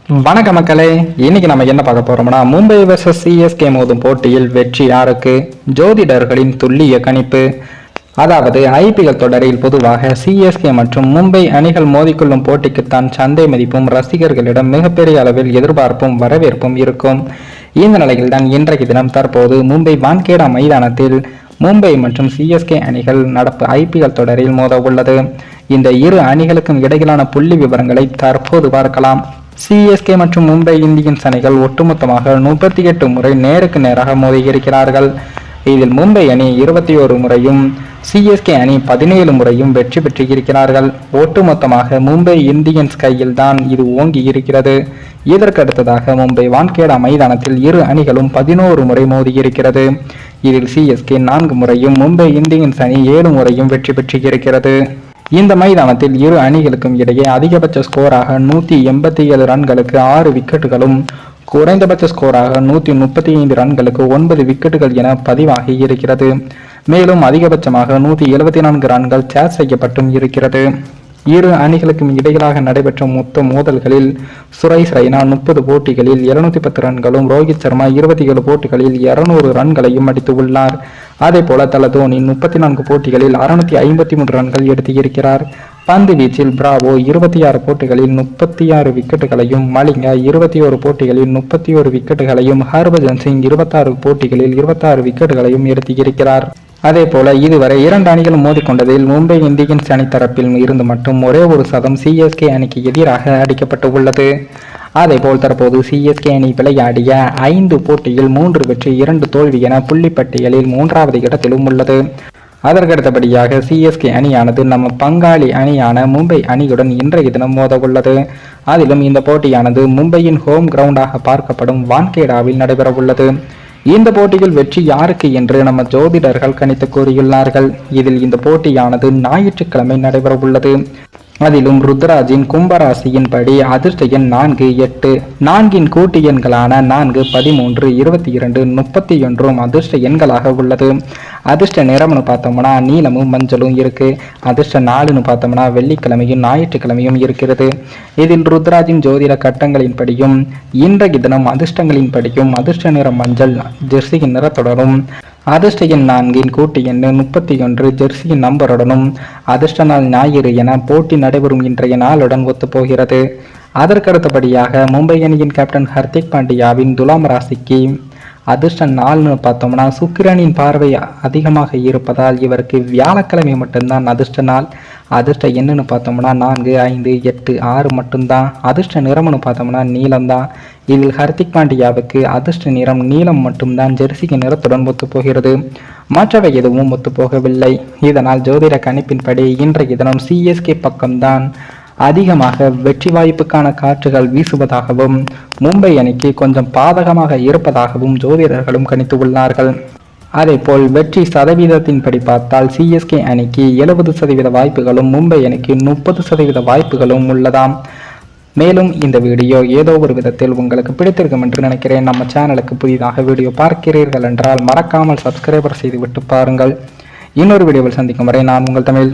வணக்க மக்களே, இன்னைக்கு நம்ம என்ன பார்க்க போறோம்னா மும்பை வெர்சஸ் சிஎஸ்கே மோதும் போட்டியில் வெற்றி யாருக்கு? ஜோதிடர்களின் துல்லிய கணிப்பு. அதாவது ஐபிஎல் தொடரில் பொதுவாக சிஎஸ்கே மற்றும் மும்பை அணிகள் மோதிக்கொள்ளும் போட்டிக்குத்தான் சந்தை மதிப்பும் ரசிகர்களிடம் மிகப்பெரிய அளவில் எதிர்பார்ப்பும் வரவேற்பும் இருக்கும். இந்த நிலையில் தான் இன்றைக்கு தினம் தற்போது மும்பை வான்கேடா மைதானத்தில் மும்பை மற்றும் சிஎஸ்கே அணிகள் நடப்பு ஐபிஎல் தொடரில் மோத உள்ளது. இந்த இரு அணிகளுக்கும் இடையிலான புள்ளி விவரங்களை தற்போது பார்க்கலாம். சிஎஸ்கே மற்றும் மும்பை இந்தியன்ஸ் அணிகள் ஒட்டுமொத்தமாக 38 முறை நேருக்கு நேராக மோதியிருக்கிறார்கள். இதில் மும்பை அணி 21 முறையும் சிஎஸ்கே அணி 17 முறையும் வெற்றி பெற்றிருக்கிறார்கள். ஒட்டுமொத்தமாக மும்பை இந்தியன்ஸ் கையில் தான் இது ஓங்கி இருக்கிறது. இதற்கு அடுத்ததாக மும்பை வான்கேடா மைதானத்தில் இரு அணிகளும் 11 முறை மோதியிருக்கிறது. இதில் சிஎஸ்கே 4 முறையும் மும்பை இந்தியன்ஸ் அணி 7 முறையும் வெற்றி பெற்றிருக்கிறது. இந்த மைதானத்தில் இரு அணிகளுக்கும் இடையே அதிகபட்ச ஸ்கோராக 187 ரன்களுக்கு 6 விக்கெட்டுகளும், குறைந்தபட்ச ஸ்கோராக 135 ரன்களுக்கு 9 விக்கெட்டுகள் என பதிவாகி இருக்கிறது. மேலும் அதிகபட்சமாக 174 ரன்கள் சேஸ் செய்யப்பட்டும் இருக்கிறது. இரு அணிகளுக்கும் இடையிலாக நடைபெற்ற மொத்த மோதல்களில் சுரேஷ் ரெய்னா 30 போட்டிகளில் 210 ரன்களும், ரோஹித் சர்மா 27 போட்டிகளில் 200 ரன்களையும் அடித்து உள்ளார். அதே போல தல தோனி 34 போட்டிகளில் 653 ரன்கள் எடுத்திருக்கிறார். பந்து வீச்சில் பிராவோ 26 போட்டிகளில் 36 விக்கெட்டுகளையும், மலிங்கா 21 போட்டிகளில் 31 விக்கெட்டுகளையும், ஹர்பஜன் சிங் 26 போட்டிகளில் 26 விக்கெட்டுகளையும் எடுத்திருக்கிறார். அதே போல இதுவரை இரண்டு அணிகளும் மோதிக்கொண்டதில் மும்பை இந்தியன்ஸ் அணி தரப்பில் இருந்து மட்டும் ஒரே ஒரு சதம் சிஎஸ்கே அணிக்கு எதிராக அடிக்கப்பட்டு உள்ளது. அதேபோல் தற்போது சிஎஸ்கே அணி விளையாடிய 5 போட்டியில் 3 வெற்றி 2 தோல்வி என புள்ளிப்பட்டியலில் 3வது இடத்திலும் உள்ளது. அதற்கடுத்தபடியாக சிஎஸ்கே அணியானது நம்ம பங்காளி அணியான மும்பை அணியுடன் இன்றைய தினம் மோத உள்ளது. அதிலும் இந்த போட்டியானது மும்பையின் ஹோம் கிரவுண்டாக பார்க்கப்படும் வான்கேடாவில் நடைபெற உள்ளது. இந்த போட்டியில் வெற்றி யாருக்கு என்று நம்ம ஜோதிடர்கள் கணித்து கூறியுள்ளார்கள். இதில் இந்த போட்டியானது ஞாயிற்றுக்கிழமை நடைபெற உள்ளது. அதிலும் ருத்ராஜின் கும்பராசியின் படி அதிர்ஷ்ட எண் 4, 8, 4 கூட்டு எண்களான 4, 13, 22, 31 அதிர்ஷ்ட எண்களாக உள்ளது. அதிர்ஷ்ட நிறம்னு பார்த்தோம்னா நீலமும் மஞ்சளும் இருக்கு. அதிர்ஷ்ட நாளுன்னு பார்த்தோம்னா வெள்ளிக்கிழமையும் ஞாயிற்றுக்கிழமையும் இருக்கிறது. இதில் ருத்ராஜின் ஜோதிட கட்டங்களின் படியும் இன்றைய தினம் அதிர்ஷ்டங்களின் படியும் அதிர்ஷ்ட நிறம் மஞ்சள், ஜெர்சியின் நிறத்துடனும், அதிர்ஷ்ட எண் 4 கூட்டு எண் 31 ஜெர்சியின் நம்பருடனும், அதிர்ஷ்ட நாள் ஞாயிறு என போட்டி நடைபெறும் இன்றைய நாளுடன் ஒத்துப்போகிறது. அதற்கடுத்தபடியாக மும்பை அணியின் கேப்டன் ஹர்திக் பாண்டியாவின் துலாம் ராசிக்கு அதிர்ஷ்ட நாள்னு பார்த்தோம்னா சுக்கிரனின் பார்வை அதிகமாக இருப்பதால் இவருக்கு வியாழக்கிழமை மட்டும்தான் அதிர்ஷ்ட நாள். அதிர்ஷ்ட எண்ணுன்னு பார்த்தோம்னா 4, 5, 8, 6 மட்டும்தான். அதிர்ஷ்ட நிறம்னு பார்த்தோம்னா நீளம்தான். இதில் ஹர்திக் பாண்டியாவுக்கு அதிர்ஷ்ட நிறம் நீளம் மட்டும்தான் ஜெர்சிக்கு நிறத்துடன் ஒத்துப்போகிறது. மற்றவை எதுவும் ஒத்துப்போகவில்லை. இதனால் ஜோதிட கணிப்பின்படி இன்றைய தினம் சிஎஸ்கே பக்கம்தான் அதிகமாக வெற்றி வாய்ப்புக்கான காற்றுகள் வீசுவதாகவும் மும்பை அணிக்கு கொஞ்சம் பாதகமாக இருப்பதாகவும் ஜோதிடர்களும் கணித்து உள்ளார்கள். அதேபோல் வெற்றி சதவீதத்தின்படி பார்த்தால் சிஎஸ்கே அணிக்கு 70% வாய்ப்புகளும் மும்பை அணிக்கு 30% வாய்ப்புகளும் உள்ளதாம். மேலும் இந்த வீடியோ ஏதோ ஒரு விதத்தில் உங்களுக்கு பிடித்திருக்கும் என்று நினைக்கிறேன். நம்ம சேனலுக்கு புதிதாக வீடியோ பார்க்கிறீர்கள் என்றால் மறக்காமல் சப்ஸ்கிரைபர் செய்துவிட்டு பாருங்கள். இன்னொரு வீடியோவில் சந்திக்கும் வரை நான் உங்கள் தமிழ்.